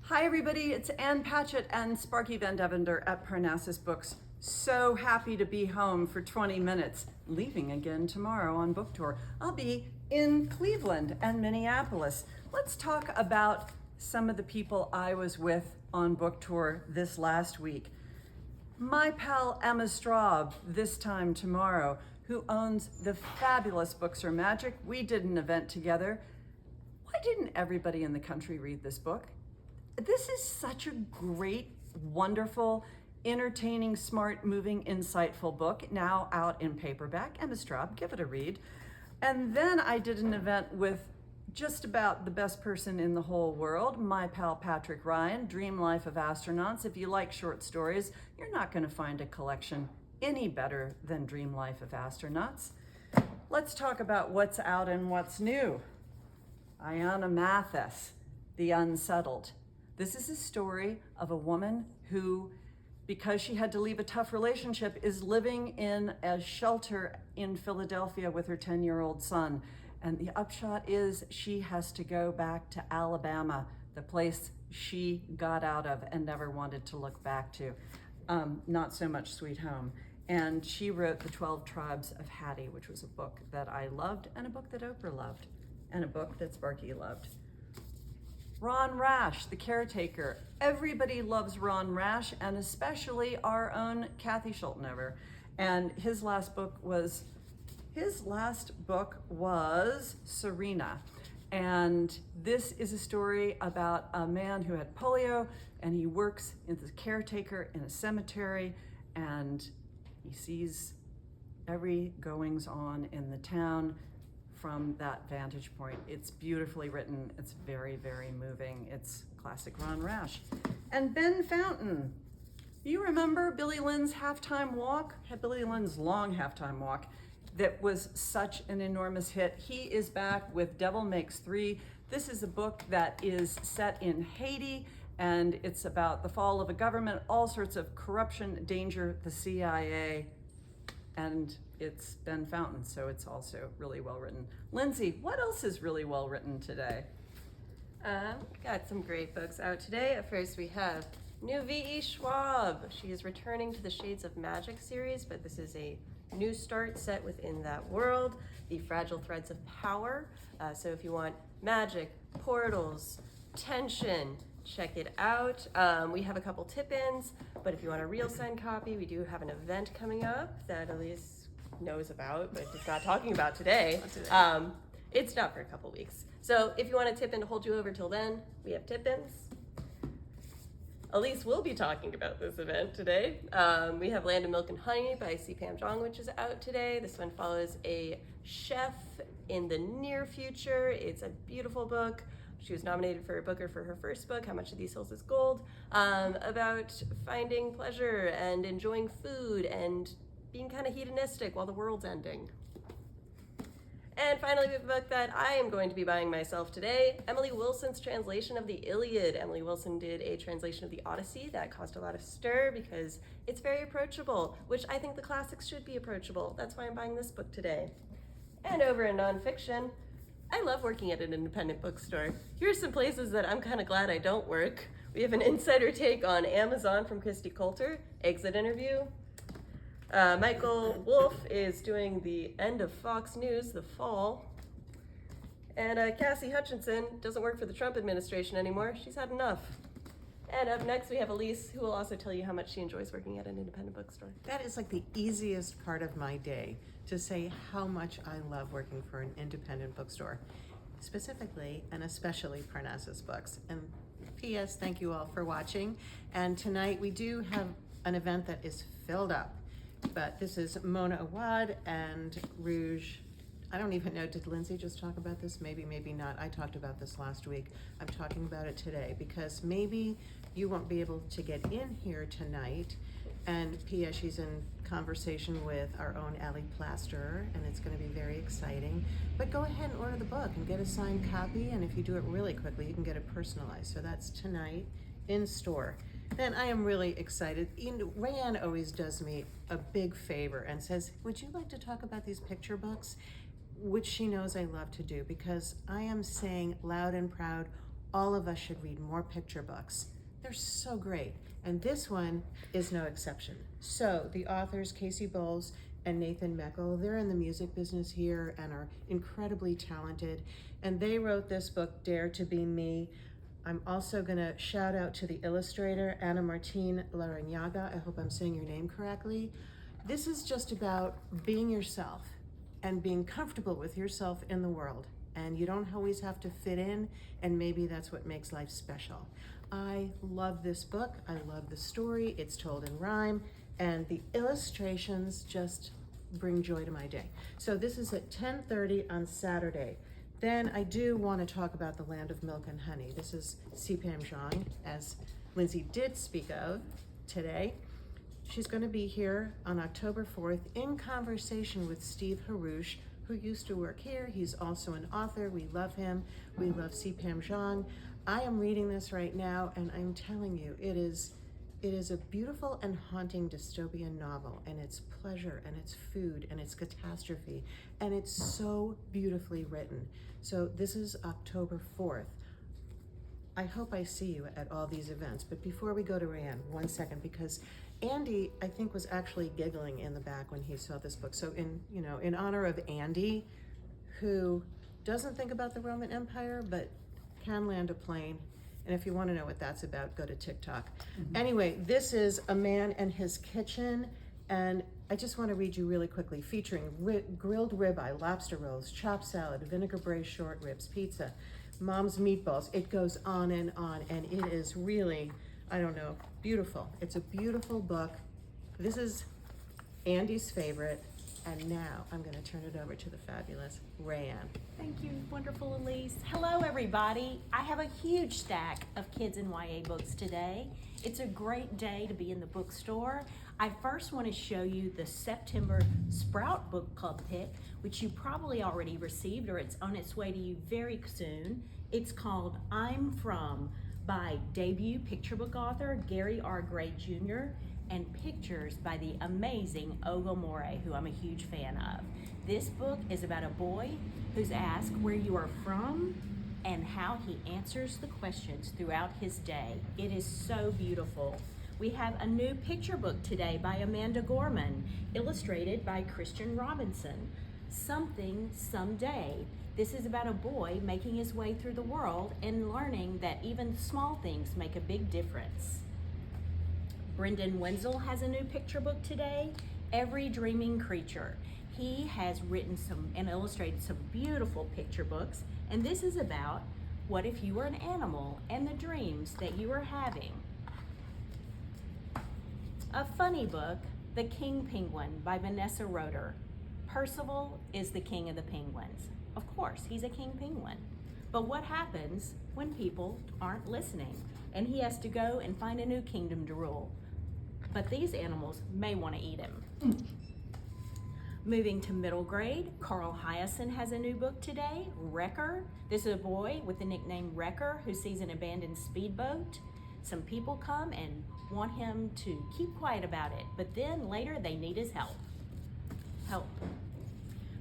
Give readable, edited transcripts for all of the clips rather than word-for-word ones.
Hi everybody, it's Ann Patchett and Sparky Van Devender at Parnassus Books. So happy to be home for 20 minutes, leaving again tomorrow on book tour. I'll be in Cleveland and Minneapolis. Let's talk about some of the people I was with on book tour this last week. My pal Emma Straub, this time tomorrow, who owns the fabulous Books Are Magic. We did an event together. Why didn't everybody in the country read this book? This is such a great, wonderful, entertaining, smart, moving, insightful book, now out in paperback. Emma Straub, give it a read. And then I did an event with just about the best person in the whole world, my pal Patrick Ryan, Dream Life of Astronauts. If you like short stories, you're not going to find a collection any better than Dream Life of Astronauts. Let's talk about what's out and what's new. Ayanna Mathis, The Unsettled. This is a story of a woman who, because she had to leave a tough relationship, is living in a shelter in Philadelphia with her 10-year-old son. And the upshot is she has to go back to Alabama, the place she got out of and never wanted to look back to. Not so much Sweet Home. And she wrote The 12 Tribes of Hattie, which was a book that I loved, and a book that Oprah loved, and a book that Sparky loved. Ron Rash, The Caretaker. Everybody loves Ron Rash, and especially our own Kathy Schultenover. And his last book was Serena. And this is a story about a man who had polio, and he works as a caretaker in a cemetery, and he sees every goings on in the town from that vantage point. It's beautifully written. It's very, very moving. It's classic Ron Rash. And Ben Fountain. You remember Billy Lynn's halftime walk? Billy Lynn's long halftime walk that was such an enormous hit. He is back with Devil Makes Three. This is a book that is set in Haiti, and it's about the fall of a government, all sorts of corruption, danger, the CIA, and it's Ben Fountain, so it's also really well written. Lindsay, what else is really well written today? Got some great books out today. First we have new V.E. Schwab. She is returning to the Shades of Magic series, but this is a new start set within that world, The Fragile Threads of Power. So if you want magic, portals, tension, check it out. We have a couple tip-ins, but if you want a real signed copy, we do have an event coming up that Elise knows about, but is not talking about today. It's not for a couple weeks. So if you want a tip-in to hold you over till then, we have tip-ins. Elise will be talking about this event today. We have Land of Milk and Honey by C. Pam Jong, which is out today. This one follows a chef in the near future. It's a beautiful book. She was nominated for a Booker for her first book, How Much of These Hills is Gold, about finding pleasure and enjoying food and being kind of hedonistic while the world's ending. And finally, we have a book that I am going to be buying myself today, Emily Wilson's translation of the Iliad. Emily Wilson did a translation of the Odyssey that caused a lot of stir because it's very approachable, which I think the classics should be approachable. That's why I'm buying this book today. And over in nonfiction, I love working at an independent bookstore. Here's some places that I'm kind of glad I don't work. We have an insider take on Amazon from Christy Coulter, exit interview. Michael Wolff is doing the end of Fox News, The Fall. And Cassie Hutchinson doesn't work for the Trump administration anymore. She's had enough. And up next we have Elise, who will also tell you how much she enjoys working at an independent bookstore. That is like the easiest part of my day, to say how much I love working for an independent bookstore, specifically and especially Parnassus Books. And P.S., thank you all for watching. And tonight we do have an event that is filled up. But this is Mona Awad and Rouge. I don't even know, did Lindsay just talk about this? Maybe, maybe not. I talked about this last week. I'm talking about it today because maybe you won't be able to get in here tonight. And Pia, she's in conversation with our own Allie Plasterer, and it's going to be very exciting. But go ahead and order the book and get a signed copy, and if you do it really quickly, you can get it personalized. So that's tonight in store. Then I am really excited. Rayanne always does me a big favor and says, would you like to talk about these picture books? Which she knows I love to do, because I am saying loud and proud all of us should read more picture books. They're so great. And this one is no exception. So the authors, Casey Bowles and Nathan Meckel, they're in the music business here and are incredibly talented. And they wrote this book, Dare to Be Me. I'm also gonna shout out to the illustrator, Anna Martine Larrañaga. I hope I'm saying your name correctly. This is just about being yourself and being comfortable with yourself in the world. And you don't always have to fit in, and maybe that's what makes life special. I love this book. I love the story. It's told in rhyme, and the illustrations just bring joy to my day. So this is at 10:30 on Saturday. Then I do want to talk about the Land of Milk and Honey. This is C-Pam Zhang, as Lindsay did speak of today. She's going to be here on October 4th in conversation with Steve Harouche, who used to work here. He's also an author. We love him. We love C-Pam Zhang. I am reading this right now, and I'm telling you, it is a beautiful and haunting dystopian novel, and it's pleasure, and it's food, and it's catastrophe, and it's so beautifully written. So this is October 4th. I hope I see you at all these events, but before we go to Rayanne, 1 second, because Andy, I think, was actually giggling in the back when he saw this book. So in honor of Andy, who doesn't think about the Roman Empire, but can land a plane. And if you want to know what that's about, go to TikTok. Anyway, this is A Man and His Kitchen, and I just want to read you really quickly, featuring grilled ribeye, lobster rolls, chopped salad, vinegar braised short ribs, pizza, mom's meatballs. It goes on, and it is really, I don't know, beautiful. It's a beautiful book. This is Andy's favorite, and now I'm going to turn it over to the fabulous Rayanne. Thank you, wonderful Elise. Hello, everybody. I have a huge stack of kids and YA books today. It's a great day to be in the bookstore. I first want to show you the September Sprout Book Club pick, which you probably already received or it's on its way to you very soon. It's called I'm From by debut picture book author Gary R. Gray Jr. and pictures by the amazing Ogle More, who I'm a huge fan of. This book is about a boy who's asked where you are from and how he answers the questions throughout his day. It is so beautiful. We have a new picture book today by Amanda Gorman, illustrated by Christian Robinson. Something Someday. This is about a boy making his way through the world and learning that even small things make a big difference. Brendan Wenzel has a new picture book today, Every Dreaming Creature. He has written some and illustrated some beautiful picture books, and this is about what if you were an animal and the dreams that you are having. A funny book, The King Penguin by Vanessa Roeder. Percival is the king of the penguins. Of course, he's a king penguin. But what happens when people aren't listening and he has to go and find a new kingdom to rule? But these animals may want to eat him. Moving to middle grade, Carl Hyacin has a new book today, Wrecker. This is a boy with the nickname Wrecker who sees an abandoned speedboat. Some people come and want him to keep quiet about it, but then later they need his help.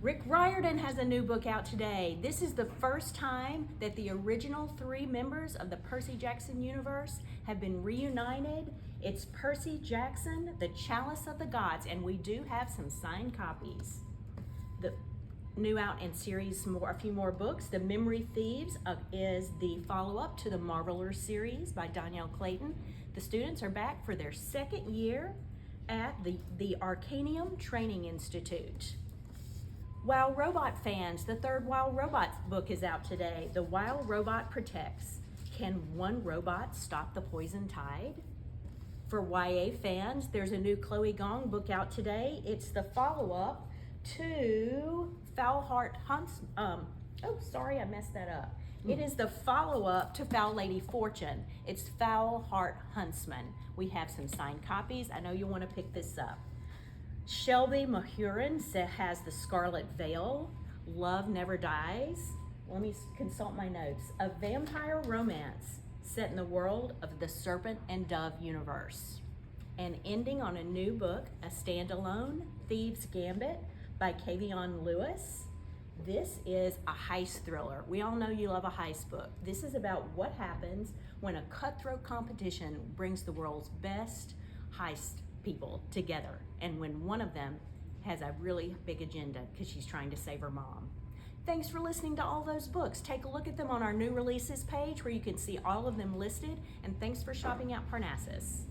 Rick Riordan has a new book out today. This is the first time that the original 3 members of the Percy Jackson universe have been reunited. It's Percy Jackson, The Chalice of the Gods, and we do have some signed copies. The new out in series, a few more books. The Memory Thieves is the follow-up to the Marvelers series by Danielle Clayton. The students are back for their 2nd year at the Arcanium Training Institute. WoW Robot fans, the 3rd WoW Robot book is out today. The WoW Robot Protects. Can one robot stop the poison tide? For YA fans, there's a new Chloe Gong book out today. It's the follow-up to Foul Heart Hunts. I messed that up. It is the follow-up to Foul Lady Fortune. It's Foul Heart Huntsman. We have some signed copies. I know you want to pick this up. Shelby Mahurin has The Scarlet Veil. Love Never Dies. Let me consult my notes. A vampire romance set in the world of the Serpent and Dove universe. And ending on a new book, a standalone, Thieves Gambit by Kavion Lewis. This is a heist thriller. We all know you love a heist book. This is about what happens when a cutthroat competition brings the world's best heist people together, and when one of them has a really big agenda because she's trying to save her mom. Thanks for listening to all those books. Take a look at them on our new releases page where you can see all of them listed, and thanks for shopping at Parnassus.